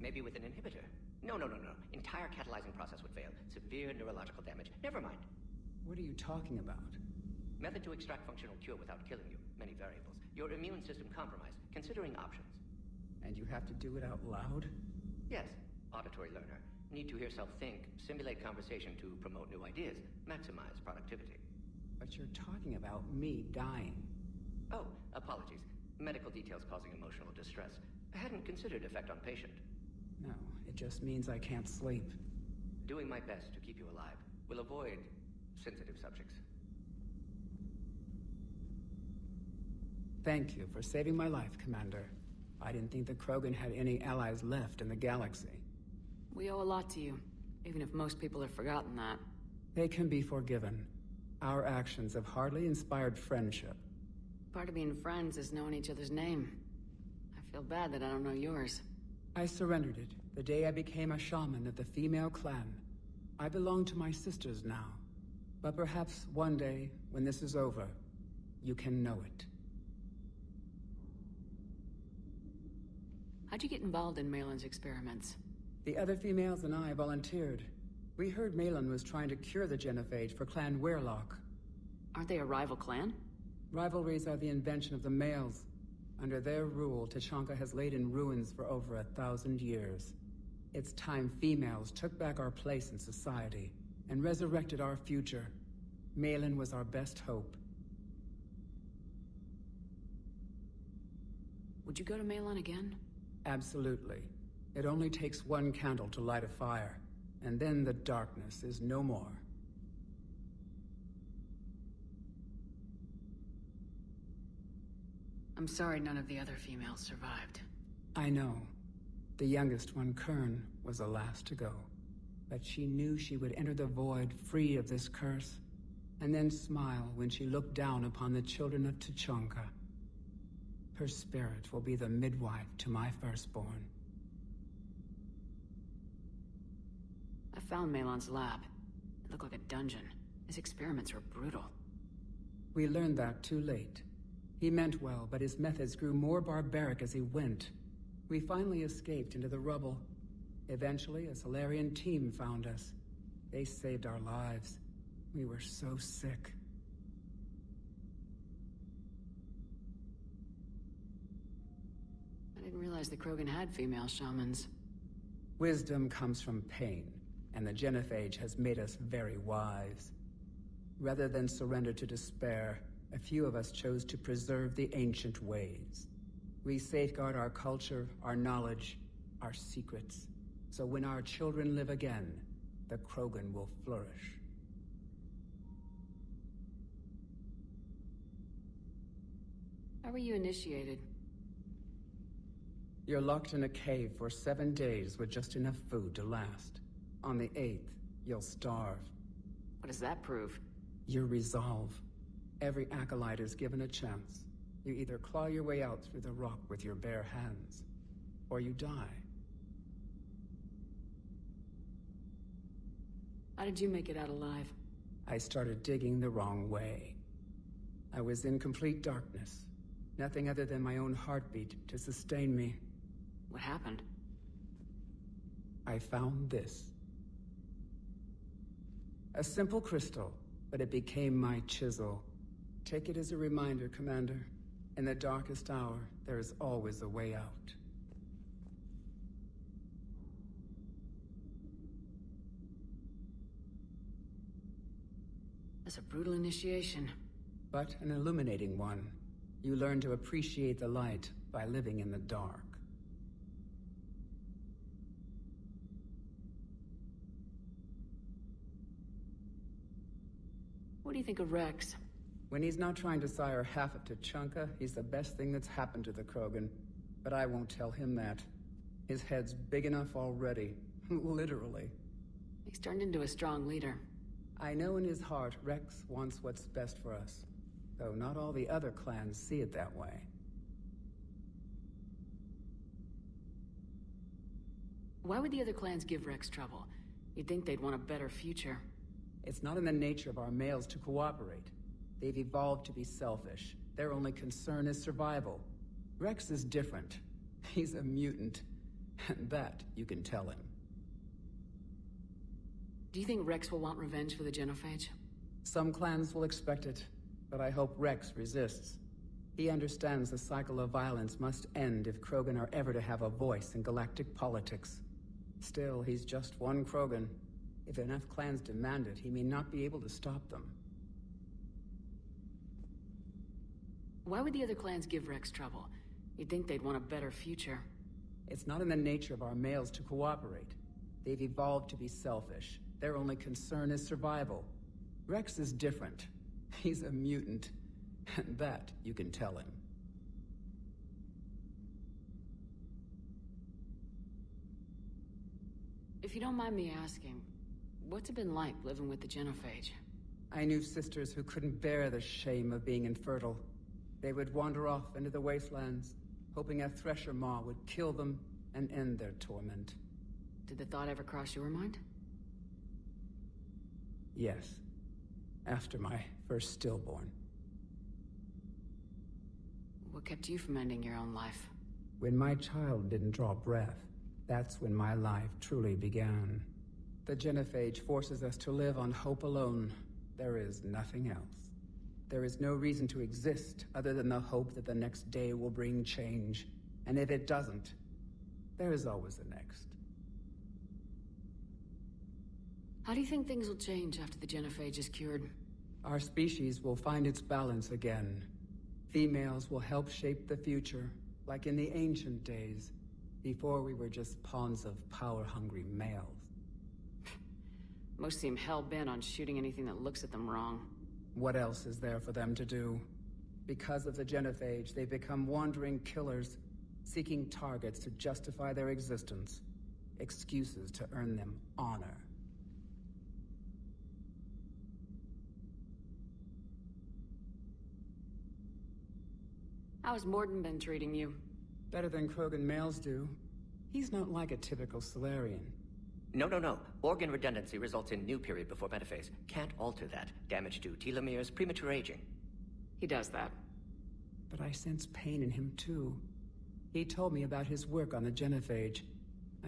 maybe with an inhibitor. No. Entire catalyzing process would fail. Severe neurological damage. Never mind. What are you talking about? Method to extract functional cure without killing you. Many variables. Your immune system compromised. Considering options. And you have to do it out loud? Yes. Auditory learner. Need to hear self think, simulate conversation to promote new ideas, maximize productivity. But you're talking about me dying. Oh, apologies. Medical details causing emotional distress. I hadn't considered effect on patient. No, it just means I can't sleep. Doing my best to keep you alive. Will avoid sensitive subjects. Thank you for saving my life, Commander. I didn't think the Krogan had any allies left in the galaxy. We owe a lot to you, even if most people have forgotten that. They can be forgiven. Our actions have hardly inspired friendship. Part of being friends is knowing each other's name. I feel bad that I don't know yours. I surrendered it the day I became a shaman of the female clan. I belong to my sisters now. But perhaps one day, when this is over, you can know it. How'd you get involved in Malin's experiments? The other females and I volunteered. We heard Malin was trying to cure the genophage for Clan Weirlock. Aren't they a rival clan? Rivalries are the invention of the males. Under their rule, Tuchanka has laid in ruins for over 1,000 years. It's time females took back our place in society and resurrected our future. Malin was our best hope. Would you go to Malin again? Absolutely. It only takes one candle to light a fire, and then the darkness is no more. I'm sorry none of the other females survived. I know. The youngest one, Kern, was the last to go. But she knew she would enter the void free of this curse, and then smile when she looked down upon the children of Tuchanka. Her spirit will be the midwife to my firstborn. I found Malin's lab. It looked like a dungeon. His experiments were brutal. We learned that too late. He meant well, but his methods grew more barbaric as he went. We finally escaped into the rubble. Eventually, a Solarian team found us. They saved our lives. We were so sick. I didn't realize the Krogan had female shamans. Wisdom comes from pain, and the genophage has made us very wise. Rather than surrender to despair, a few of us chose to preserve the ancient ways. We safeguard our culture, our knowledge, our secrets. So when our children live again, the Krogan will flourish. How were you initiated? You're locked in a cave for 7 days with just enough food to last. On the 8th, you'll starve. What does that prove? Your resolve. Every acolyte is given a chance. You either claw your way out through the rock with your bare hands, or you die. How did you make it out alive? I started digging the wrong way. I was in complete darkness. Nothing other than my own heartbeat to sustain me. What happened? I found this. A simple crystal, but it became my chisel. Take it as a reminder, Commander. In the darkest hour, there is always a way out. That's a brutal initiation. But an illuminating one. You learn to appreciate the light by living in the dark. What do you think of Rex? When he's not trying to sire half of Tuchanka, he's the best thing that's happened to the Krogan. But I won't tell him that. His head's big enough already. Literally. He's turned into a strong leader. I know in his heart Rex wants what's best for us. Though not all the other clans see it that way. Why would the other clans give Rex trouble? You'd think they'd want a better future. It's not in the nature of our males to cooperate. They've evolved to be selfish. Their only concern is survival. Rex is different. He's a mutant. And that you can tell him. Do you think Rex will want revenge for the genophage? Some clans will expect it, but I hope Rex resists. He understands the cycle of violence must end if Krogan are ever to have a voice in galactic politics. Still, he's just one Krogan. If enough clans demand it, he may not be able to stop them. Why would the other clans give Rex trouble? You'd think they'd want a better future. It's not in the nature of our males to cooperate. They've evolved to be selfish. Their only concern is survival. Rex is different. He's a mutant. And that you can tell him. If you don't mind me asking, what's it been like living with the genophage? I knew sisters who couldn't bear the shame of being infertile. They would wander off into the wastelands, hoping a thresher maw would kill them and end their torment. Did the thought ever cross your mind? Yes. After my first stillborn. What kept you from ending your own life? When my child didn't draw breath, that's when my life truly began. The genophage forces us to live on hope alone. There is nothing else. There is no reason to exist other than the hope that the next day will bring change. And if it doesn't, there is always the next. How do you think things will change after the genophage is cured? Our species will find its balance again. Females will help shape the future, like in the ancient days, before we were just pawns of power-hungry males. Most seem hell-bent on shooting anything that looks at them wrong. What else is there for them to do? Because of the genophage, they become wandering killers, seeking targets to justify their existence, excuses to earn them honor. How's Morden been treating you? Better than Krogan males do. He's not like a typical Solarian. No. Organ redundancy results in new period before metaphase. Can't alter that. Damage to telomeres, premature aging. He does that. But I sense pain in him too. He told me about his work on the genophage.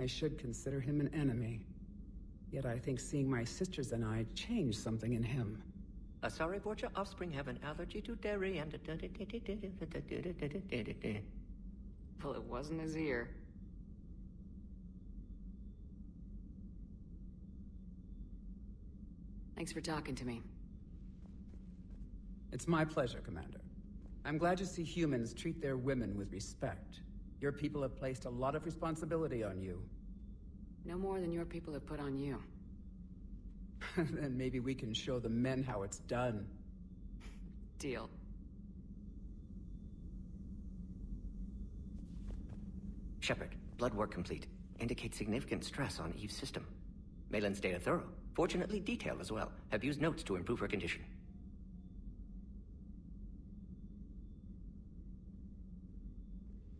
I should consider him an enemy. Yet I think seeing my sisters and I changed something in him. Sorry, Borgia, offspring have an allergy to dairy and... Well, it wasn't his ear. Thanks for talking to me. It's my pleasure, Commander. I'm glad to see humans treat their women with respect. Your people have placed a lot of responsibility on you. No more than your people have put on you. Then maybe we can show the men how it's done. Deal. Shepard, blood work complete. Indicates significant stress on Eve's system. Malin's data thorough. Fortunately detailed as well. Have used notes to improve her condition.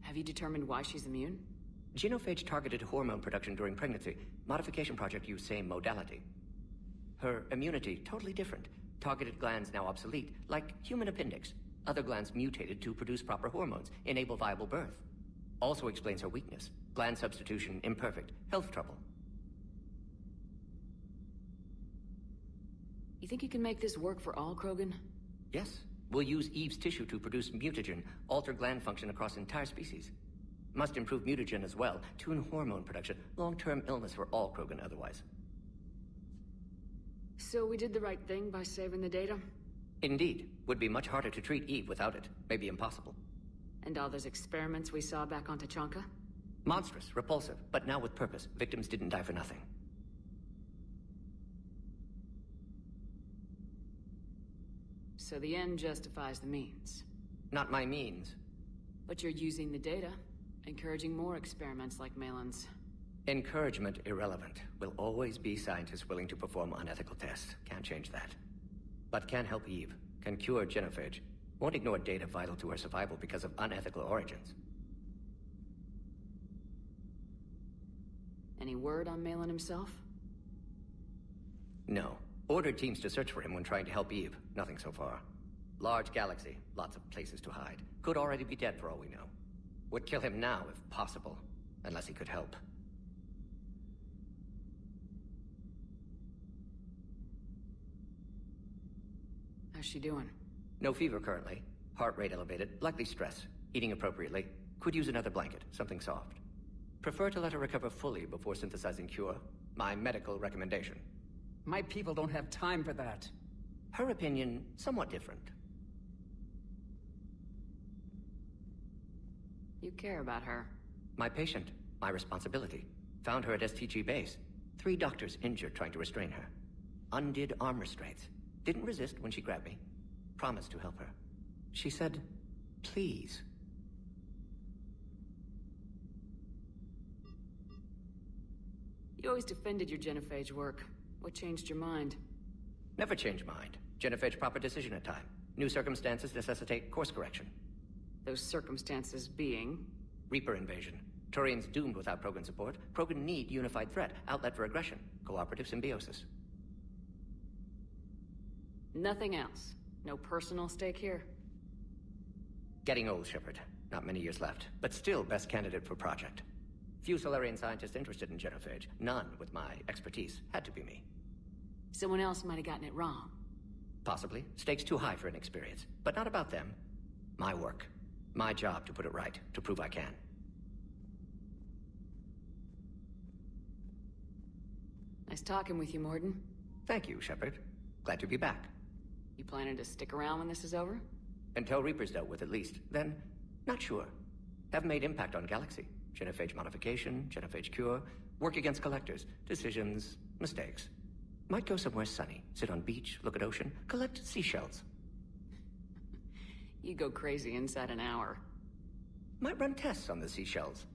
Have you determined why she's immune? Genophage targeted hormone production during pregnancy. Modification project used same modality. Her immunity, totally different. Targeted glands now obsolete, like human appendix. Other glands mutated to produce proper hormones, enable viable birth. Also explains her weakness. Gland substitution imperfect. Health trouble. You think you can make this work for all Krogan? Yes. We'll use Eve's tissue to produce mutagen, alter gland function across entire species. Must improve mutagen as well, tune hormone production. Long-term illness for all Krogan otherwise. So we did the right thing by saving the data? Indeed. Would be much harder to treat Eve without it. Maybe impossible. And all those experiments we saw back on Tachanka? Monstrous, repulsive, but now with purpose. Victims didn't die for nothing. So the end justifies the means. Not my means. But you're using the data, encouraging more experiments like Malin's. Encouragement irrelevant. Will always be scientists willing to perform unethical tests. Can't change that. But can help Eve. Can cure genophage. Won't ignore data vital to her survival because of unethical origins. Any word on Malin himself? No. Ordered teams to search for him when trying to help Eve. Nothing so far. Large galaxy. Lots of places to hide. Could already be dead for all we know. Would kill him now if possible. Unless he could help. How's she doing? No fever currently. Heart rate elevated, likely stress. Eating appropriately. Could use another blanket, something soft. Prefer to let her recover fully before synthesizing cure. My medical recommendation. My people don't have time for that. Her opinion, somewhat different. You care about her. My patient, my responsibility. Found her at STG base. 3 doctors injured trying to restrain her. Undid arm restraints. Didn't resist when she grabbed me. Promised to help her. She said, please. You always defended your genophage work. What changed your mind? Never change mind. Genophage proper decision at time. New circumstances necessitate course correction. Those circumstances being? Reaper invasion. Turians doomed without Krogan support. Krogan need unified threat, outlet for aggression. Cooperative symbiosis. Nothing else. No personal stake here? Getting old, Shepard. Not many years left, but still best candidate for project. Few Solarian scientists interested in genophage. None with my expertise. Had to be me. Someone else might have gotten it wrong. Possibly. Stakes too high for inexperience. But not about them. My work. My job to put it right. To prove I can. Nice talking with you, Morden. Thank you, Shepard. Glad to be back. You planning to stick around when this is over? Until Reaper's dealt with, at least. Then, not sure. Have made impact on Galaxy. Genophage modification, genophage cure, work against collectors, decisions, mistakes. Might go somewhere sunny, sit on beach, look at ocean, collect seashells. You go crazy inside an hour. Might run tests on the seashells.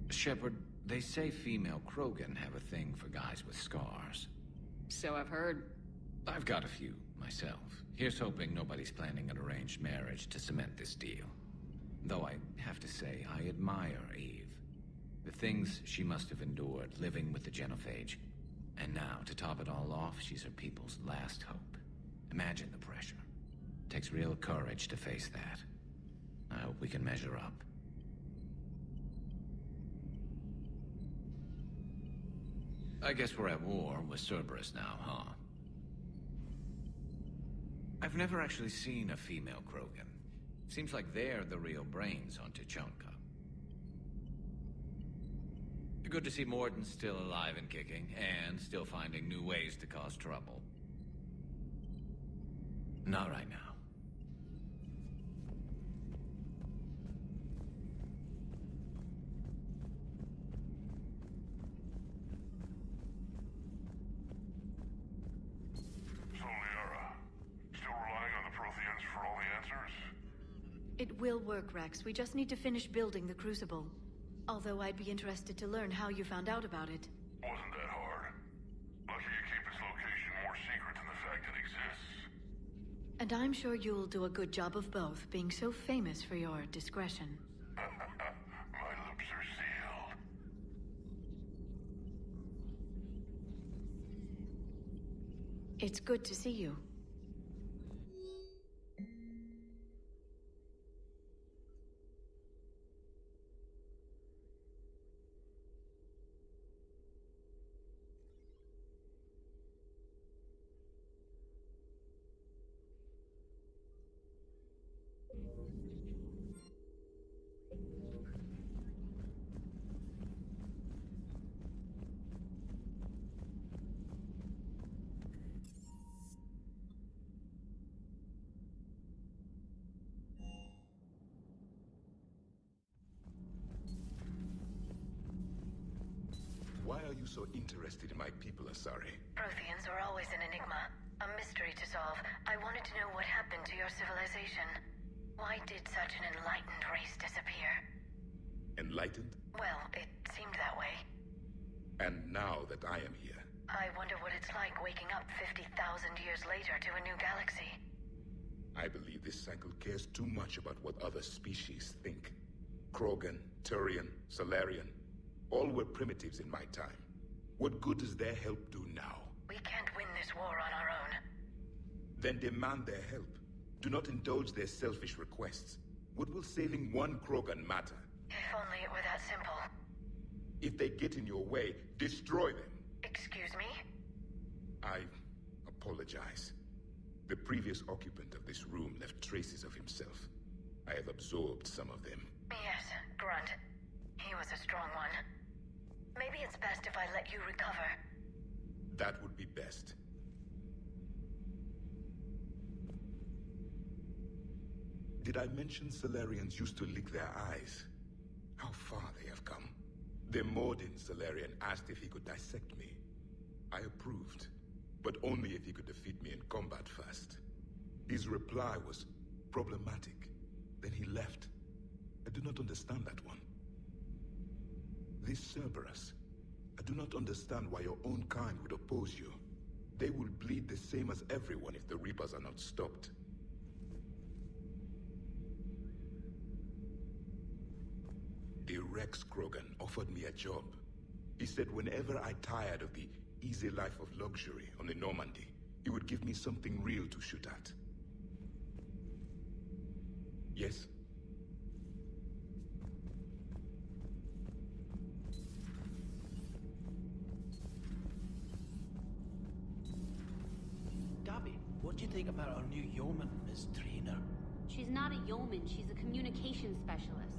Shepard, they say female Krogan have a thing for guys with scars. So I've heard. I've got a few, myself. Here's hoping nobody's planning an arranged marriage to cement this deal. Though I have to say, I admire Eve. The things she must have endured living with the genophage. And now, to top it all off, she's her people's last hope. Imagine the pressure. Takes real courage to face that. I hope we can measure up. I guess we're at war with Cerberus now, huh? I've never actually seen a female Krogan. Seems like they're the real brains on Tuchanka. Good to see Morden's still alive and kicking, and still finding new ways to cause trouble. Not right now. It will work, Rex. We just need to finish building the Crucible. Although I'd be interested to learn how you found out about it. Wasn't that hard. Lucky you keep its location more secret than the fact it exists. And I'm sure you'll do a good job of both, being so famous for your discretion. My lips are sealed. It's good to see you. Why are you so interested in my people, Asari? Protheans are always an enigma, a mystery to solve. I wanted to know what happened to your civilization. Why did such an enlightened race disappear? Enlightened? Well, it seemed that way. And now that I am here, I wonder what it's like waking up 50,000 years later to a new galaxy. I believe this cycle cares too much about what other species think. Krogan, Turian, Salarian, all were primitives in my time. What good does their help do now? We can't win this war on our own. Then demand their help. Do not indulge their selfish requests. What will saving one Krogan matter? If only it were that simple. If they get in your way, destroy them. Excuse me? I apologize. The previous occupant of this room left traces of himself. I have absorbed some of them. Yes, Grunt. He was a strong one. Maybe it's best if I let you recover. That would be best. Did I mention Salarians used to lick their eyes? How far they have come. The Mordin Salarian asked if he could dissect me. I approved, but only if he could defeat me in combat first. His reply was problematic. Then he left. I do not understand that one. This Cerberus. I do not understand why your own kind would oppose you. They will bleed the same as everyone if the Reapers are not stopped. The Rex Krogan offered me a job. He said whenever I tired of the easy life of luxury on the Normandy, he would give me something real to shoot at. Yes? Dobby, what do you think about our new yeoman, Miss Trainer? She's not a yeoman, she's a communications specialist.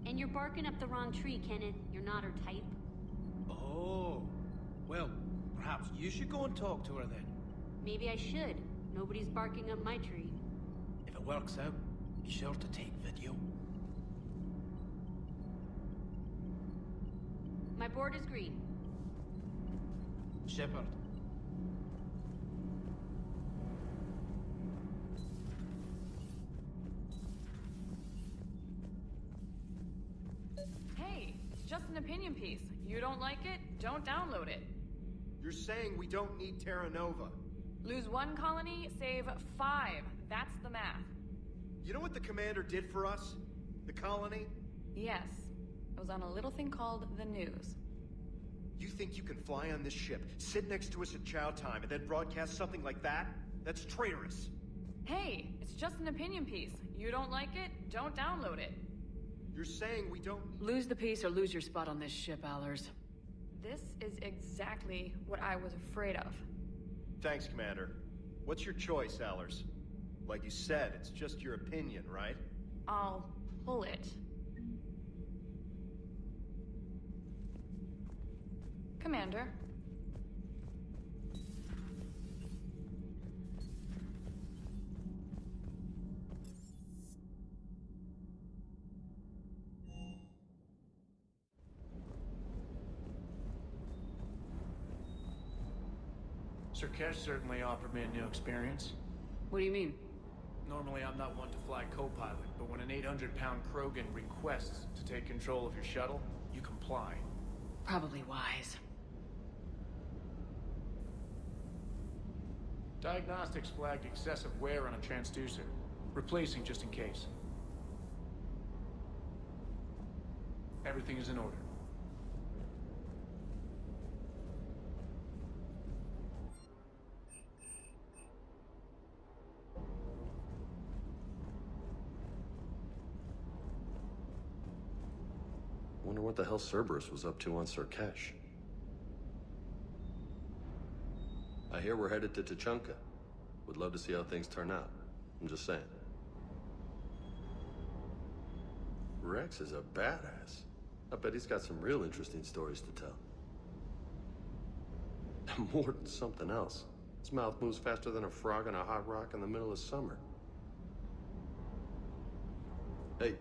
And you're barking up the wrong tree, Kenneth. You're not her type. Oh, well, perhaps you should go and talk to her then. Maybe I should. Nobody's barking up my tree. If it works out, be sure to take video. My board is green. Shepard. Hey, it's just an opinion piece. You don't like it? Don't download it. You're saying we don't need Terra Nova. Lose one colony, save 5. That's the math. You know what the commander did for us? The colony? Yes. It was on a little thing called the news. You think you can fly on this ship, sit next to us at chow time, and then broadcast something like that? That's traitorous. Hey, it's just an opinion piece. You don't like it? Don't download it. You're saying we don't... Lose the piece or lose your spot on this ship, Allers. This is exactly what I was afraid of. Thanks, Commander. What's your choice, Allers? Like you said, it's just your opinion, right? I'll pull it. Commander. Sir Kesh certainly offered me a new experience. What do you mean? Normally I'm not one to fly co-pilot, but when an 800-pound Krogan requests to take control of your shuttle, you comply. Probably wise. Diagnostics flagged excessive wear on a transducer. Replacing just in case. Everything is in order. Wonder what the hell Cerberus was up to on Sir Kesh. I hear we're headed to Tuchanka. Would love to see how things turn out. I'm just saying. Rex is a badass. I bet he's got some real interesting stories to tell. More than something else. His mouth moves faster than a frog on a hot rock in the middle of summer. Hey,